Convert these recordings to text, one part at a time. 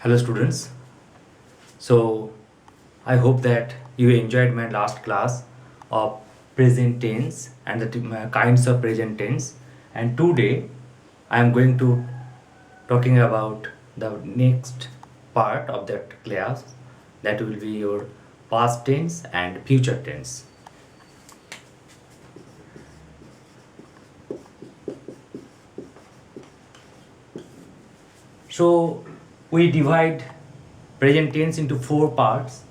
Hello students. So I hope that you enjoyed my last class of present tense and the kinds of present tense, and today I am going to talking about the next part of that class, that will be your past tense and future tense. So we divide present tense into four parts,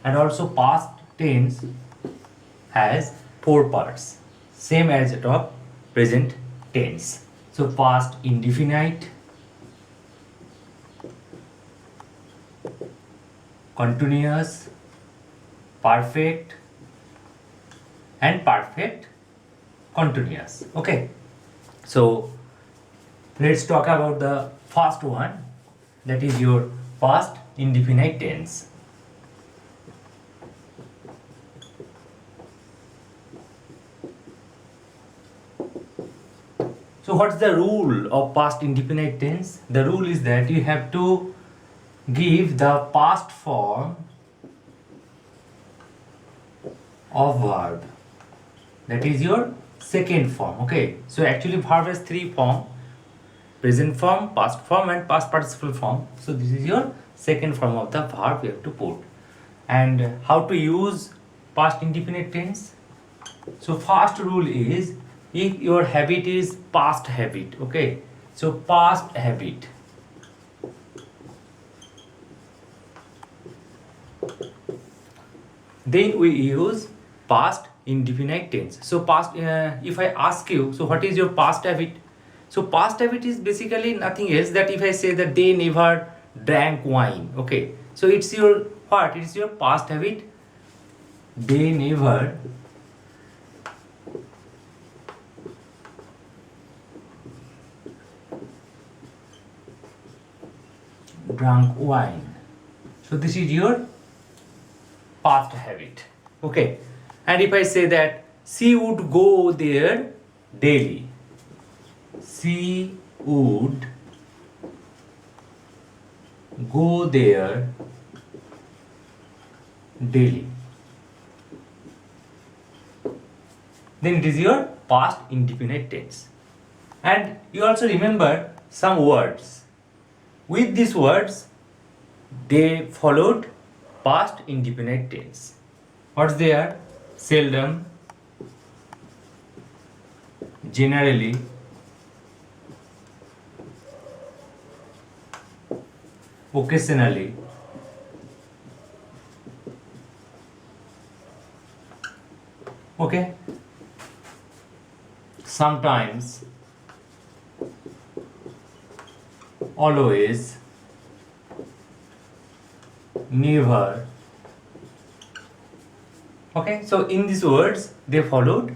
and also past tense has four parts, same as that of present tense. So past indefinite, continuous, perfect, and perfect continuous. Okay, so let's talk about the first one, that is your past indefinite tense. So what's the rule of past indefinite tense? The rule is that you have to give the past form of verb, that is your second form. Okay, so actually verb has three form: present form, past form, and past participle form. So this is your second form of the verb you have to put. And how to use past indefinite tense? So first rule is, if your habit is past habit, okay, so past habit, then we use past indefinite tense. So past, if I ask you, so what is your past habit? So past habit is basically nothing else that if I say that they never drank wine, okay, so it's your what? It's your past habit. They never drank wine. So this is your past habit. Okay, and if I say that she would go there daily, she would go there daily, then it is your past indefinite tense. And you also remember some words. With these words, they followed past indefinite tense. What's there? Seldom, generally, occasionally, okay, sometimes, always, never. Okay, so in these words they followed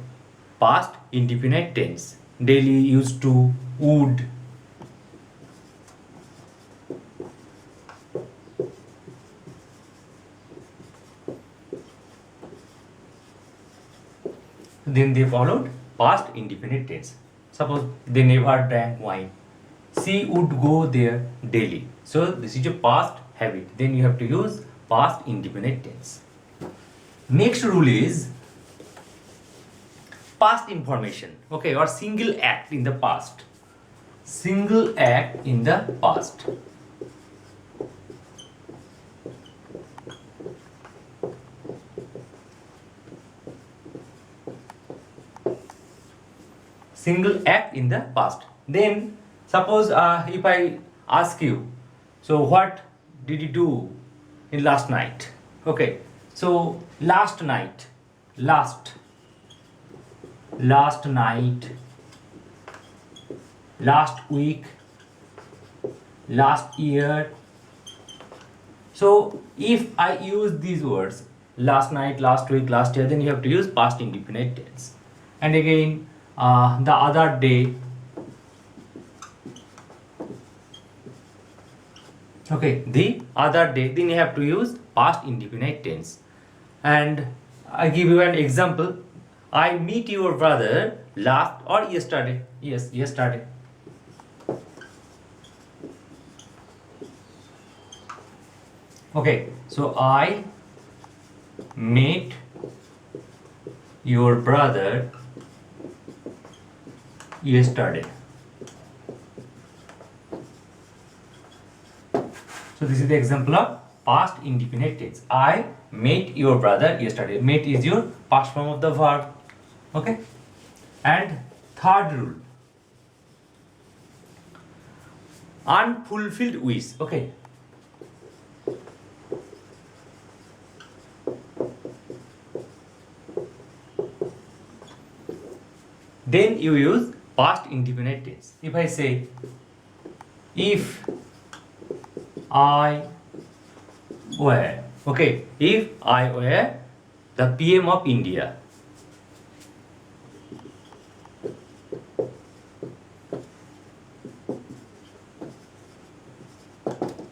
past indefinite tense. Daily used to, would. Then they followed past indefinite tense. Suppose they never drank wine, she would go there daily. So this is a past habit. Then you have to use past indefinite tense. Next rule is past information, okay, or single act in the past. Single act in the past. Single act in the past. Then suppose if I ask you, so what did you do in last night? Okay, so last night, last night, last week, last year. So if I use these words, last night, last week, last year, then you have to use past indefinite tense. And again, the other day, okay, the other day, then you have to use past indefinite tense. And I give you an example. I meet your brother last or yesterday. Yes, yesterday. Okay, so I met your brother yesterday. So this is the example of past indefinite tense. I met your brother yesterday. Met is your past form of the verb. Okay. And third rule, unfulfilled wish. Okay. Then you use past indefinite tense. If I say, if I were, okay, if I were the PM of India,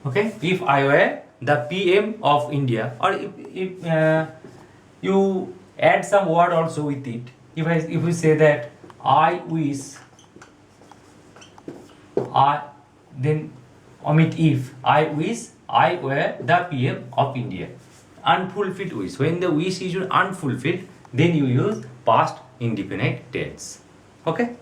okay, if I were the PM of India, or if you add some word also with it. If we say that I wish, I then omit if, I wish I were the PM of India. Unfulfilled wish. When the wish is unfulfilled, then you use past indefinite tense. Okay.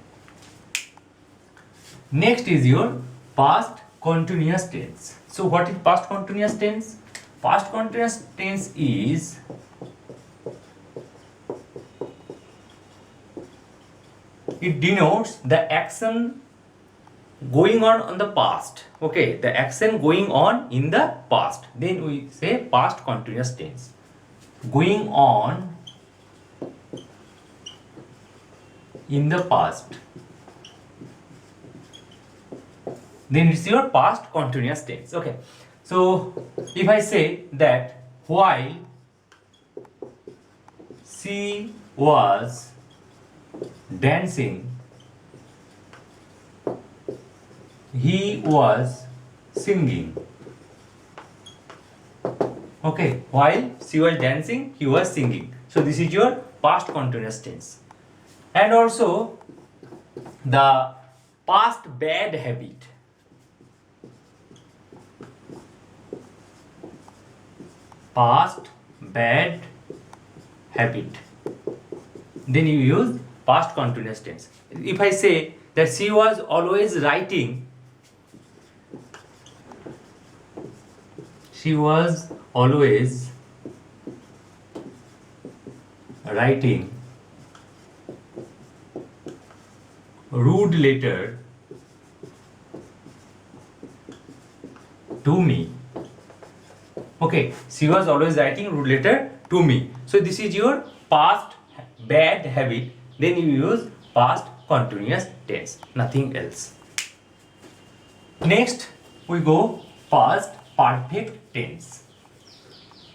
Next is your past continuous tense. So what is past continuous tense? Past continuous tense is it denotes the action going on the past. Okay, the action going on in the past. Then we say past continuous tense. Going on in the past. Then it's your past continuous tense. Okay, so if I say that while she was dancing, he was singing. Okay, while she was dancing, he was singing. So this is your past continuous tense. And also the past bad habit. Past bad habit. Then you use past continuous tense. If I say that she was always writing, she was always writing rude letter to me. Okay, she was always writing rude letter to me. So this is your past bad habit. Then you use past continuous tense, nothing else. Next we go past perfect tense.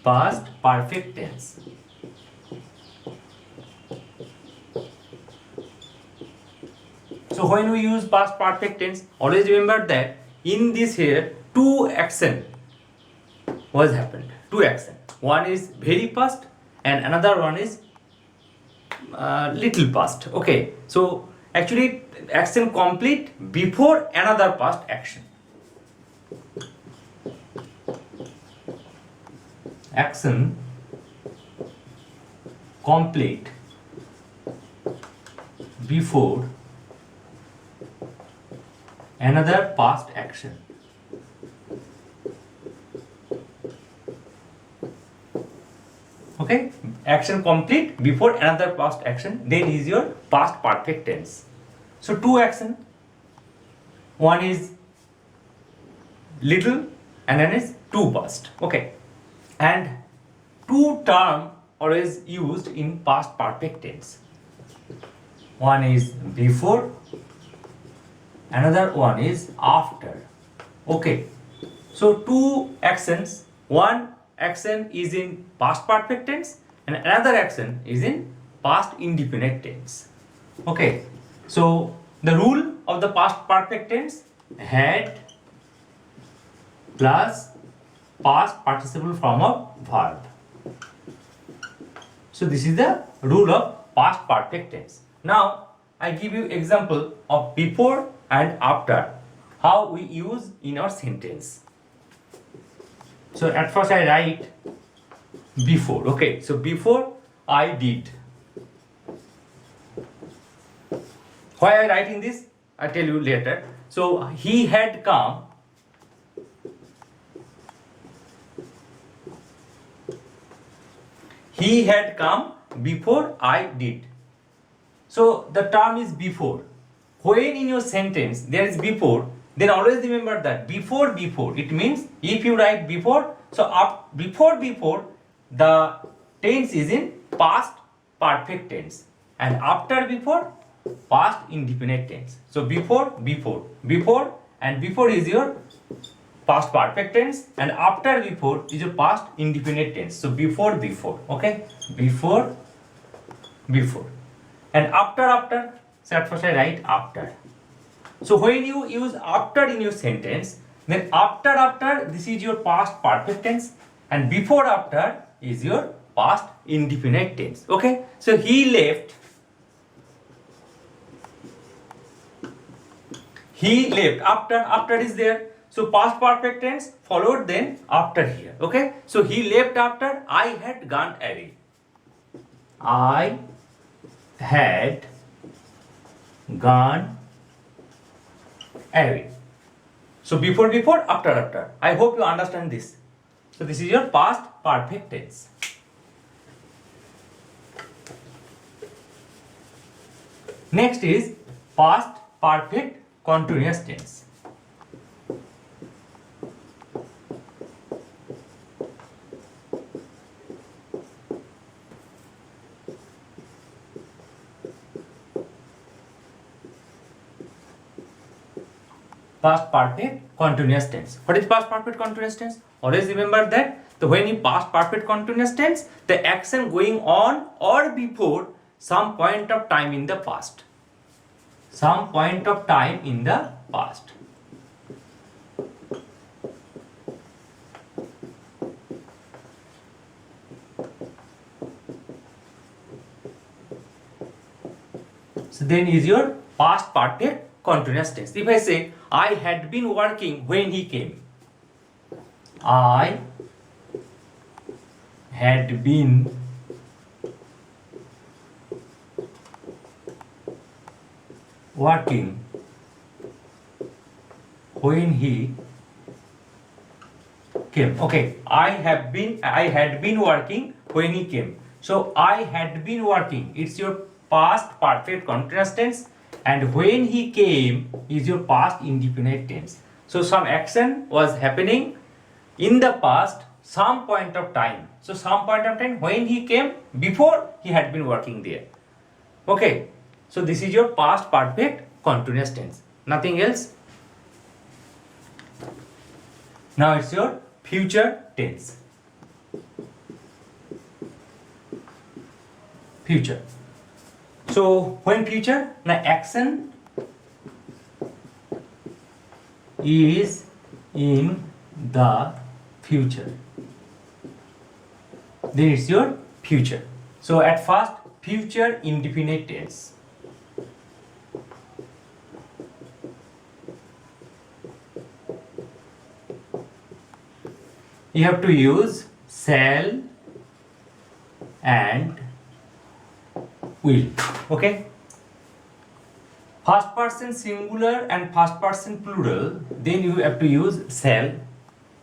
Past perfect tense. So when we use past perfect tense, always remember that in this here two action was happened. Two action. One is very past and another one is little past. Okay, so actually action complete before another past action. Action complete before another past action. Okay, action complete before another past action, then is your past perfect tense. So two action, one is little and then is two past. Okay, and two term always used in past perfect tense. One is before, another one is after. Okay, so two actions, one action is in past perfect tense and another action is in past indefinite tense. Okay, so the rule of the past perfect tense, had plus past participle form of verb. So this is the rule of past perfect tense. Now I give you example of before and after, how we use in our sentence. So at first I write before. Okay, so before I did. Why I writing this? I tell you later. So he had come. He had come before I did. So the term is before. When in your sentence there is before, then always remember that before, it means if you write before, so up before, the tense is in past perfect tense, and after before, past indefinite tense. So before, and before is your past perfect tense, and after before is your past indefinite tense. So before, okay, before, and after. So at first I write after. So when you use after in your sentence, then after this is your past perfect tense, and before after is your past indefinite tense. Okay, so he left. After is there, so past perfect tense followed then after here. Okay, so he left after I had gone away. I had gone away. So before, after. I hope you understand this. So this is your past perfect tense. Next is past perfect continuous tense. Past perfect continuous tense. What is past perfect continuous tense? Always remember that when you past perfect continuous tense, the action going on or before some point of time in the past. Some point of time in the past. So then is your past perfect continuous tense. If I say I had been working when he came, I had been working when he came. Okay, I had been working when he came. So I had been working, it's your past perfect continuous tense, and when he came is your past indefinite tense. So some action was happening in the past some point of time. So some point of time when he came, before he had been working there. Okay, so this is your past perfect continuous tense, nothing else. Now it's your future tense. Future. So when future, the action is in the future, then it's your future. So at first, future indefinite tense. You have to use shall and will. Okay, first person singular and first person plural, then you have to use shall,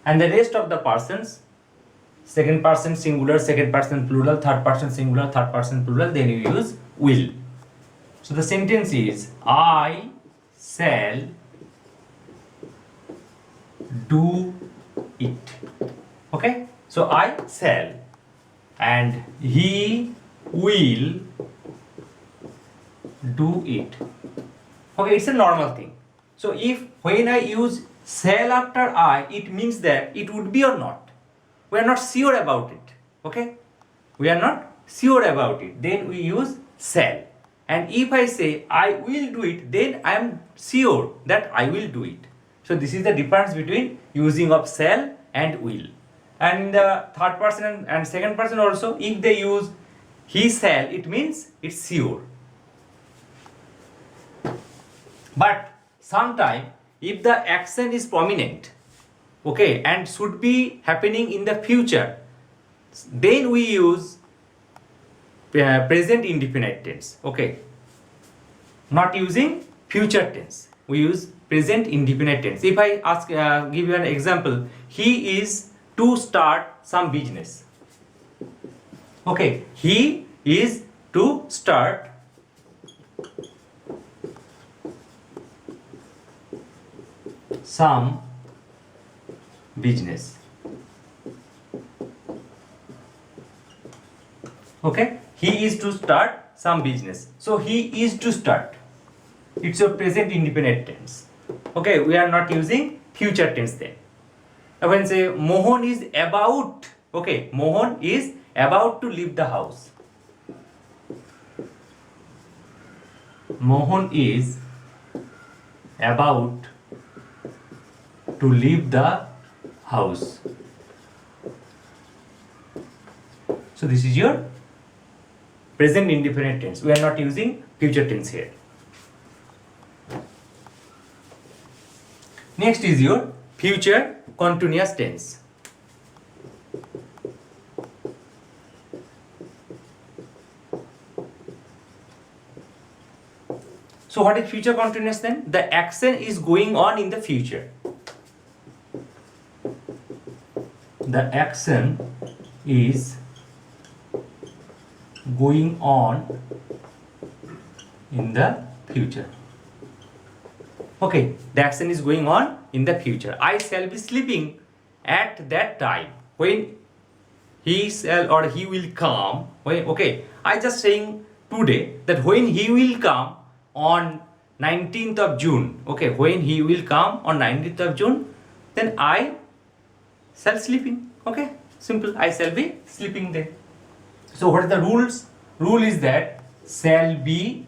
and the rest of the persons, second person singular, second person plural, third person singular, third person plural, then you use will. So the sentence is I shall do it. Okay, so I shall, and he will do it. Okay, it's a normal thing. So if when I use shall after I, it means that it would be or not. We are not sure about it. Okay, we are not sure about it, then we use shall. And if I say I will do it, then I am sure that I will do it. So this is the difference between using of shall and will. And in the third person and second person also, if they use he shall, it means it's sure. But sometime if the action is prominent, okay, and should be happening in the future, then we use present indefinite tense. Okay, not using future tense, we use present indefinite tense. If I ask, give you an example, he is to start some business. Okay, he is to start some business. Okay, he is to start some business. So he is to start, it's your present indefinite tense. Okay, we are not using future tense then. I can say Mohan is about, okay, Mohan is about to leave the house. Mohan is about to leave the house. So this is your present indefinite tense. We are not using future tense here. Next is your future continuous tense. So what is future continuous then? The action is going on in the future. The action is going on in the future. Okay, the action is going on in the future. I shall be sleeping at that time. When he shall or he will come. When, okay, I just saying today that when he will come on 19th of June. Okay, when he will come on 19th of June, then I shall sleeping. Okay, simple. I shall be sleeping then. So what are the rules? Rule is that shall be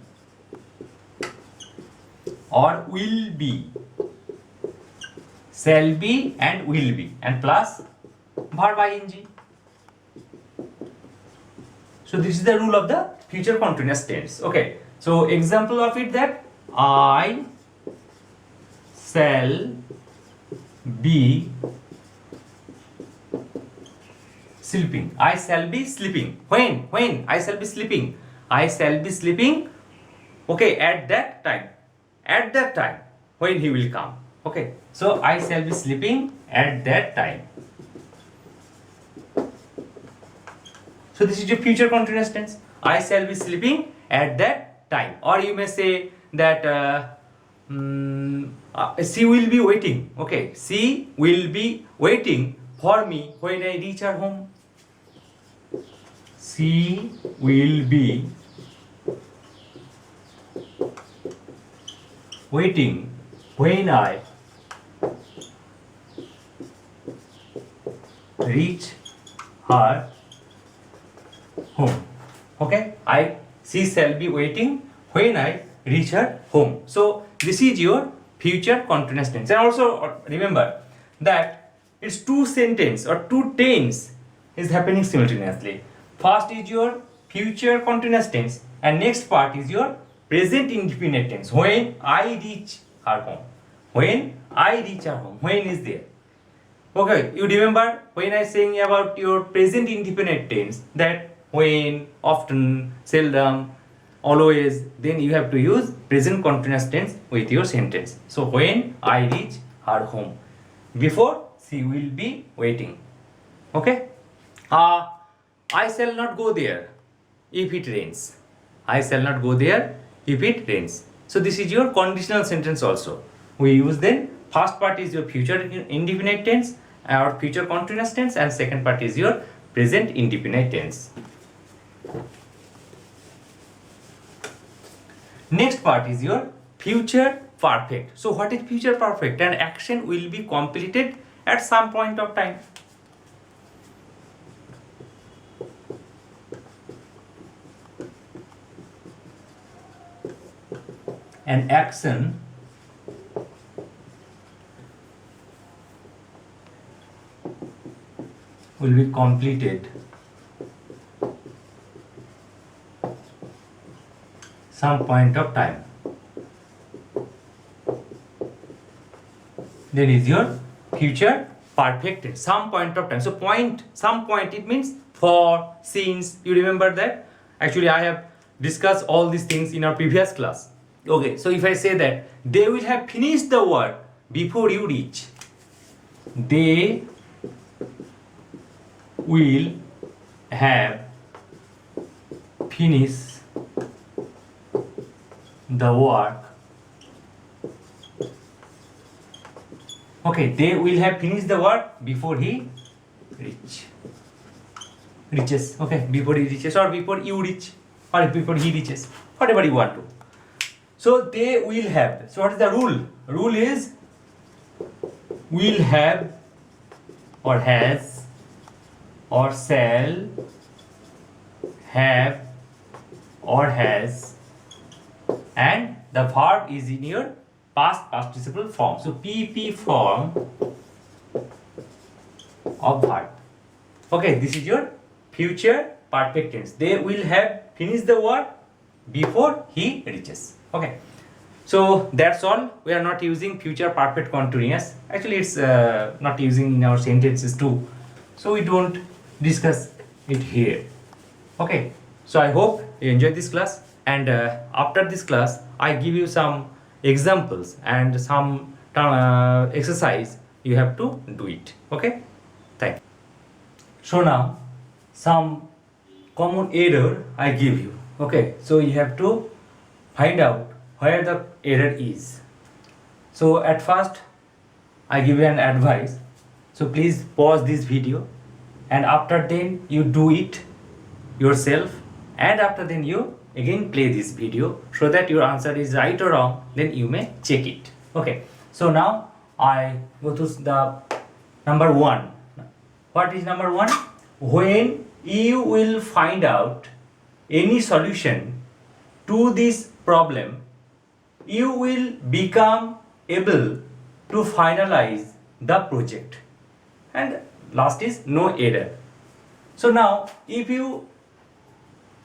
or will be. Shall be and will be and plus verb ing. So this is the rule of the future continuous tense. Okay. So example of it, that I shall be sleeping. I shall be sleeping. When? I shall be sleeping. I shall be sleeping. Okay, at that time. At that time when he will come. Okay. So I shall be sleeping at that time. So this is your future continuous tense. I shall be sleeping at that time. Or you may say that she will be waiting. Okay, she will be waiting for me when I reach her home. She will be waiting when I reach her home. Okay, she shall be waiting when I reach her home. So this is your future continuous tense. And also remember that it's two sentence or two tense is happening simultaneously. First is your future continuous tense and next part is your present indefinite tense. When I reach her home. When I reach her home. When is there. Okay, you remember when I saying about your present indefinite tense that when, often, seldom, always, then you have to use present continuous tense with your sentence. So when I reach her home. Before, she will be waiting. Okay. I shall not go there if it rains. I shall not go there if it rains. So this is your conditional sentence also. We use then, first part is your future indefinite tense or future continuous tense and second part is your present indefinite tense. Next part is your future perfect. So what is future perfect? An action will be completed at some point of time. An action will be completed some point of time. Then is your future perfect tense, some point of time. So some point, it means for, since. You remember that? Actually, I have discussed all these things in our previous class. Okay, so if I say that they will have finished the work before you reach, they will have finished the work. Okay, they will have finished the work before he reaches. Okay, before he reaches, or before you reach, or before he reaches, whatever you want to. So they will have. So what is the rule? Rule is will have, or has, or shall have, or has, and the verb is in your past participle form. So PP form of verb. Okay, this is your future perfect tense. They will have finished the work before he reaches. Okay, so that's all. We are not using future perfect continuous. Actually, it's not using in our sentences too, so we don't discuss it here. Okay, so I hope you enjoyed this class, and after this class I give you some examples and some exercise. You have to do it. Okay, thank you. So now some common error I give you. Okay, so you have to find out where the error is. So at first I give you an advice, so please pause this video, and after then you do it yourself, and after then you again play this video, so that your answer is right or wrong, then you may check it. Okay, so now I go to the number 1. What is number 1? When you will find out any solution to this problem, you will become able to finalize the project. And last is no error. So now if you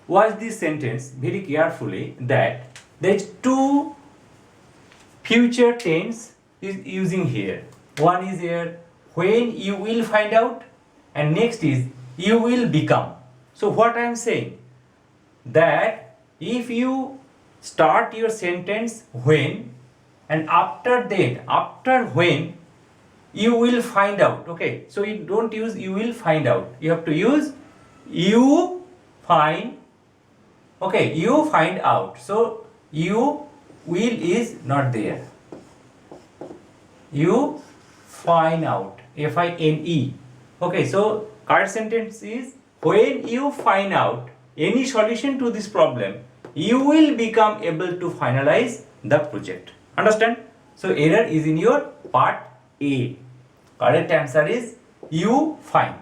watch this sentence very carefully, that there is 2 future tense is using here. One is here when you will find out, and next is you will become. So what I am saying, that if you start your sentence when, and after that, after when, you will find out. Okay, so you don't use you will find out, you have to use you find. Okay, you find out. So you will is not there, you find out, FINE. Okay, so correct sentence is when you find out any solution to this problem, you will become able to finalize the project. Understand? So error is in your part A. Correct answer is you find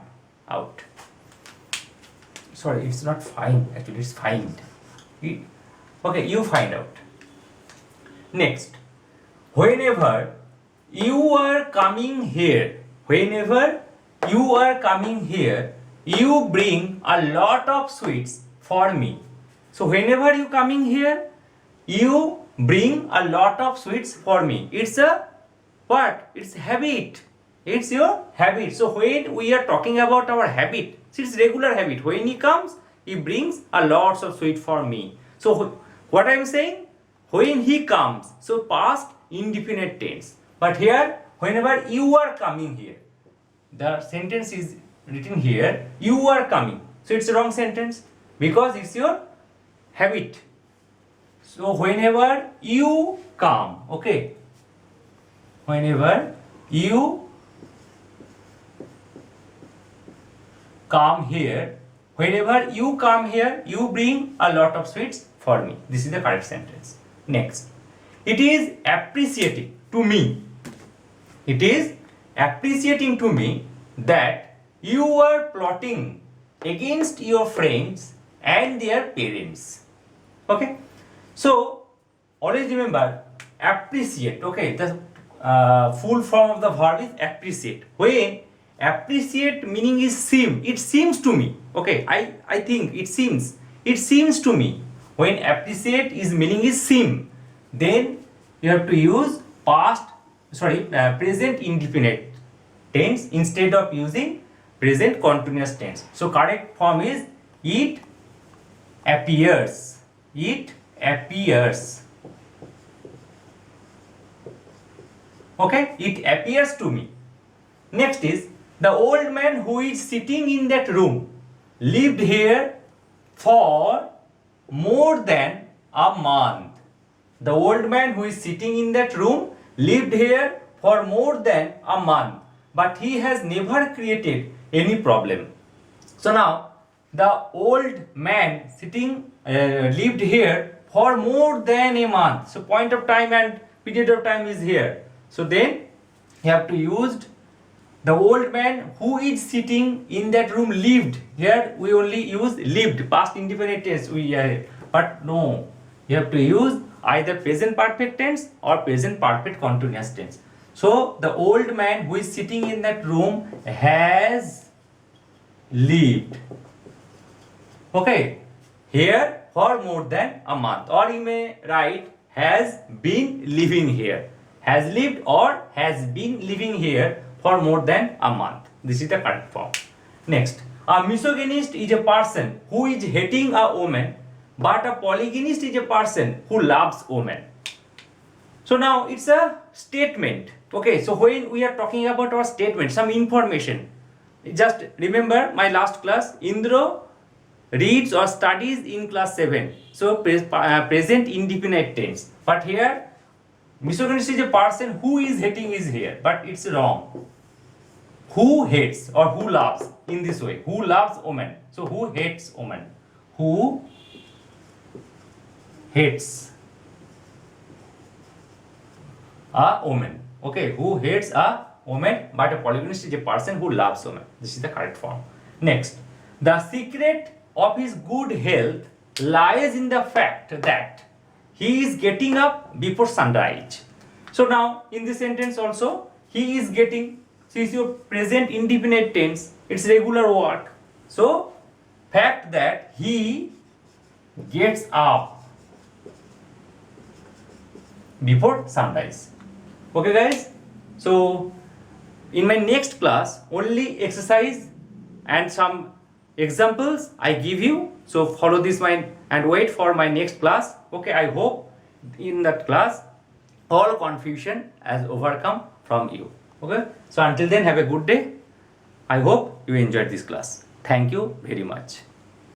out. Sorry, it's not find, actually it's find. Okay, you find out. Next, whenever you are coming here, whenever you are coming here, you bring a lot of sweets for me. So whenever you coming here, you bring a lot of sweets for me. It's a what? It's habit. It's your habit. So when we are talking about our habit, it's regular habit. When he comes, he brings a lots of sweet for me. So what I am saying? When he comes, so past indefinite tense. But here, whenever you are coming here, the sentence is written here, you are coming. So it's a wrong sentence because it's your habit. So whenever you come, okay, whenever you come here, whenever you come here, you bring a lot of sweets for me. This is the correct sentence. Next, it is appreciating to me. It is appreciating to me that you are plotting against your friends and their parents. Okay, so always remember appreciate. Okay, the full form of the verb is appreciate. When appreciate meaning is seem, it seems to me. Okay, I think it seems to me. When appreciate is meaning is seem, then you have to use present indefinite tense instead of using present continuous tense. So correct form is it appears. It appears. Okay, it appears to me. Next is the old man who is sitting in that room lived here for more than a month. The old man who is sitting in that room lived here for more than a month, but he has never created any problem. So now the old man sitting lived here for more than a month. So point of time and period of time is here. So then you have to use the old man who is sitting in that room lived. Here we only use lived, past indefinite tense. But no, you have to use either present perfect tense or present perfect continuous tense. So the old man who is sitting in that room has lived. Okay, here for more than a month, or you may write has been living here. Has lived or has been living here for more than a month. This is the correct form. Next, a misogynist is a person who is hating a woman, but a polygynist is a person who loves women. So now it's a statement. Okay, so when we are talking about our statement, some information, just remember my last class, Indra reads or studies in class 7. So present indefinite tense. But here misogynist is a person who is hating is here, but it's wrong. Who hates or who loves in this way? Who loves woman? So who hates woman? Who hates a woman? Okay, who hates a woman, but a polygynist is a person who loves woman. This is the correct form. Next, the secret of his good health lies in the fact that he is getting up before sunrise. So now in this sentence also he is getting, so is your present indefinite tense, it's regular work. So fact that he gets up before sunrise. Okay guys, so in my next class only exercise and some examples I give you. So follow this mind and wait for my next class. Okay, I hope in that class all confusion has overcome from you. Okay, so until then have a good day. I hope you enjoyed this class. Thank you very much.